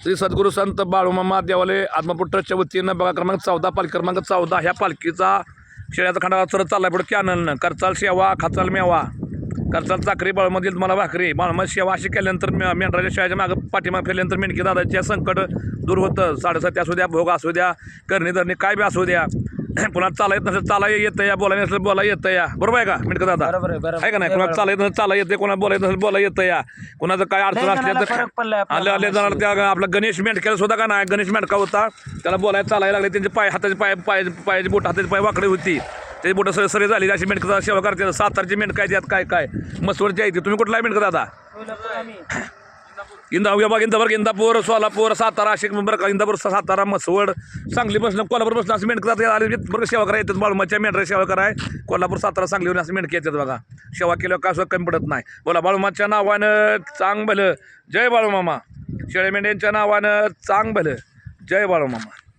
श्री सद्गुरू संत बाळूमामा देवालय आत्मापूर ट्रस्टच्या वतीनं बघा क्रमांक 14 पालखी क्रमांक 14 ह्या पालखीचा शेळ्याचा खंडा सरत चाललाय पुढे कॅनलनं करचाल शेवा खाचाल मेवा करचाल चाकरी बाळूमधील मला भाकरी बाळूमा शेवा अशी केल्यानंतर मेंढराच्या शेळ्याच्या मागं पाठीमाग फिरल्यानंतर मेंढकी दादाच्या संकट दूर होतं 7:30 असू द्या भोग असू द्या करणी धरणी काय बी असू द्या पुन्हा चाला येत नसेल चाला येतं या बोलायला नसेल बोला येतं या बरोबर आहे का मेंढका दादा आहे का नाही कोणाला चाला येत नसेल चाला येते कोणाला बोलायचं नसेल बोला येतं या कोणाचं काय अडचण असल्या तर आले जाणार त्या आपला गणेश मेंढक्याला सुद्धा का नाही गणेश मेंढका होता त्याला बोलायला चालायला लागले त्यांचे पाय हाताचे पायाची बोट हाताचे पाय वाकडे होती त्याची बोटं सरे झाली अशी मेंढका सेवा करते सातारची मेंढका आहेत काय मसवडची आहे तुम्ही कुठला मेंढका दादा इंदापूर सोलापूर सातारा अशी बरं इंदापूर सातारा मसवड सांगली बसणं कोल्हापूर बसणं असं मेंढकं आले बरं सेवा करा येतात बाळूमाच्या मेंढरा सेवा कराय कोल्हापूर सातारा सांगलीवर असं मेंढके येतात बघा सेवा केल्यावर काय सुद्धा कमी पडत नाही बोला बाळूमाच्या नावानं चांग भलं जय बाळूमामा शेळे मेंढ्यांच्या नावानं चांग भलं जय बाळूमामा.